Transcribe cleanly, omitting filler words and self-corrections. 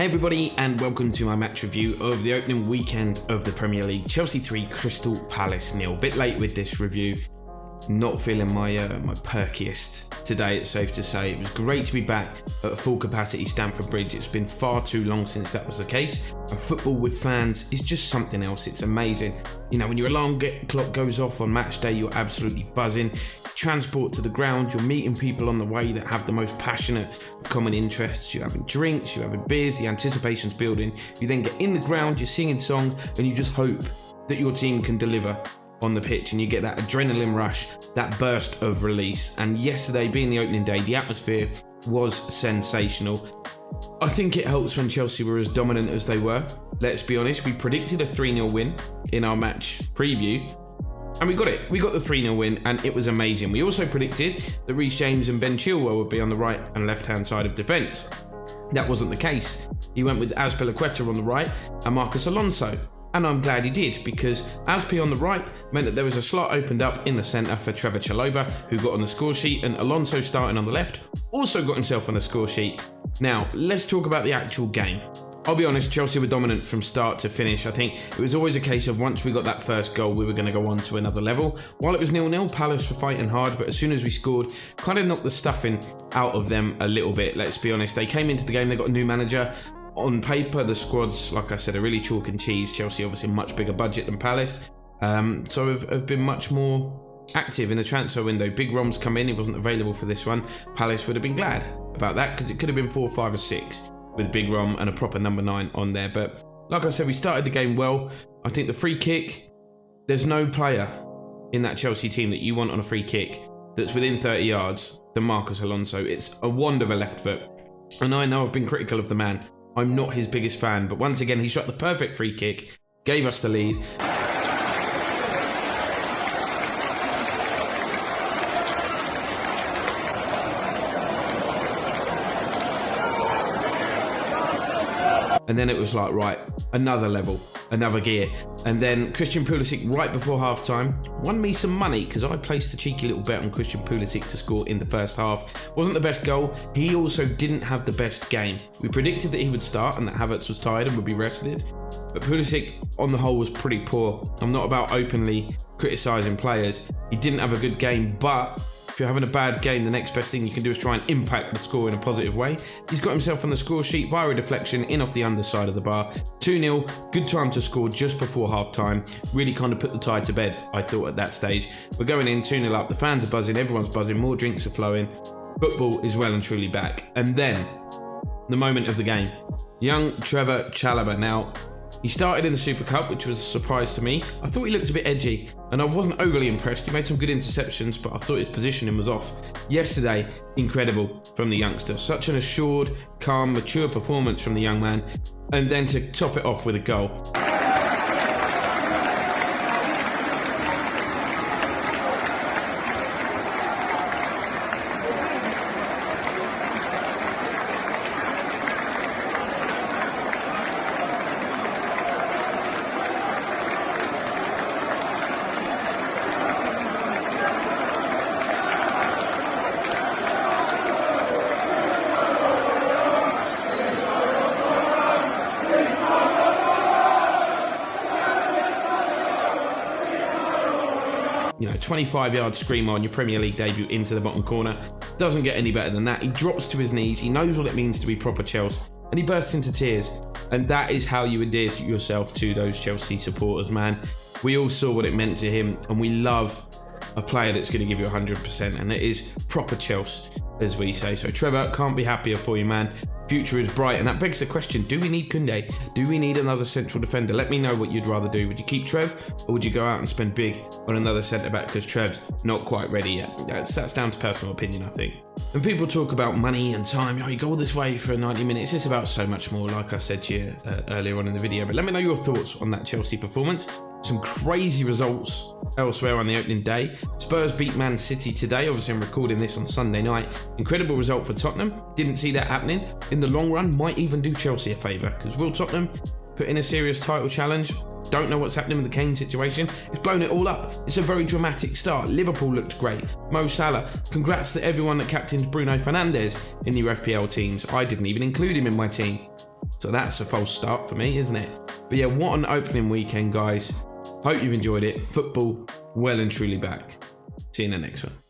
Hey everybody, and welcome to my match review of the opening weekend of the Premier League. Chelsea 3, Crystal Palace 0. Bit late with this review. Not feeling my perkiest today, it's safe to say. It was great to be back at full capacity Stamford Bridge. It's been far too long since that was the case. And football with fans is just something else. It's amazing. You know, when your alarm clock goes off on match day, you're absolutely buzzing. Transport to the ground, you're meeting people on the way that have the most passionate of common interests. You're having drinks, you're having beers, the anticipation's building. You then get in the ground, you're singing songs, and you just hope that your team can deliver on the pitch, and you get that adrenaline rush, that burst of release. And yesterday, being the opening day, the atmosphere was sensational. I think it helps when Chelsea were as dominant as they were. Let's be honest, we predicted a 3-0 win in our match preview, and we got it. We got the 3-0 win, and it was amazing. We also predicted that Reece James and Ben Chilwell would be on the right and left-hand side of defence. That wasn't the case. He went with Azpilicueta on the right and Marcos Alonso. And I'm glad he did, because Azpi on the right meant that there was a slot opened up in the centre for Trevoh Chalobah, who got on the score sheet, and Alonso starting on the left also got himself on the score sheet. Now, let's talk about the actual game. I'll be honest, Chelsea were dominant from start to finish. I think it was always a case of once we got that first goal, we were going to go on to another level. While it was 0-0, Palace were fighting hard, but as soon as we scored, kind of knocked the stuffing out of them a little bit, let's be honest. They came into the game, they got a new manager. On paper, the squads, like I said, are really chalk and cheese. Chelsea obviously a much bigger budget than Palace, so have been much more active in the transfer window. Big Rom's come in, he wasn't available for this one. Palace would have been glad about that, because it could have been 4, 5 or 6 with Big Rom and a proper number 9 on there. But like I said, we started the game well. I think the free kick, there's no player in that Chelsea team that you want on a free kick that's within 30 yards than Marcos Alonso. It's a wand of a left foot, and I know I've been critical of the man. I'm not his biggest fan, but once again, he shot the perfect free kick, gave us the lead. And then it was like, right, another level, another gear. And then Christian Pulisic, right before half-time, won me some money, because I placed a cheeky little bet on Christian Pulisic to score in the first half. Wasn't the best goal. He also didn't have the best game. We predicted that he would start and that Havertz was tired and would be rested. But Pulisic, on the whole, was pretty poor. I'm not about openly criticising players. He didn't have a good game, but if you're having a bad game, the next best thing you can do is try and impact the score in a positive way. He's got himself on the score sheet via a deflection in off the underside of the bar. 2-0, good time to score just before half-time. Really kind of put the tie to bed, I thought, at that stage. We're going in 2-0 up, the fans are buzzing, everyone's buzzing, more drinks are flowing. Football is well and truly back. And then, the moment of the game. Young Trevoh Chalobah. Now, he started in the Super Cup, which was a surprise to me. I thought he looked a bit edgy, and I wasn't overly impressed. He made some good interceptions, but I thought his positioning was off. Yesterday, incredible from the youngster. Such an assured, calm, mature performance from the young man. And then to top it off with a goal. You know, 25-yard screamer on your Premier League debut into the bottom corner. Doesn't get any better than that. He drops to his knees. He knows what it means to be proper Chelsea. And he bursts into tears. And that is how you endear yourself to those Chelsea supporters, man. We all saw what it meant to him. And we love a player that's going to give you 100%. And it is proper Chelsea, as we say. So Trevoh, can't be happier for you, man. Future is bright, and that begs the question, do we need Koundé? Do we need another central defender? Let me know what you'd rather do. Would you keep Trev, or would you go out and spend big on another centre-back because Trev's not quite ready yet? That's down to personal opinion, I think. When people talk about money and time, you go all this way for 90 minutes, it's about so much more, like I said to you earlier on in the video. But let me know your thoughts on that Chelsea performance. Some crazy results elsewhere on the opening day. Spurs beat Man City today. Obviously, I'm recording this on Sunday night. Incredible result for Tottenham. Didn't see that happening. In the long run, might even do Chelsea a favour, because will Tottenham put in a serious title challenge? Don't know what's happening with the Kane situation. It's blown it all up. It's a very dramatic start. Liverpool looked great. Mo Salah. Congrats to everyone that captained Bruno Fernandes in your FPL teams. I didn't even include him in my team. So that's a false start for me, isn't it? But yeah, what an opening weekend, guys. Hope you've enjoyed it. Football well and truly back. See you in the next one.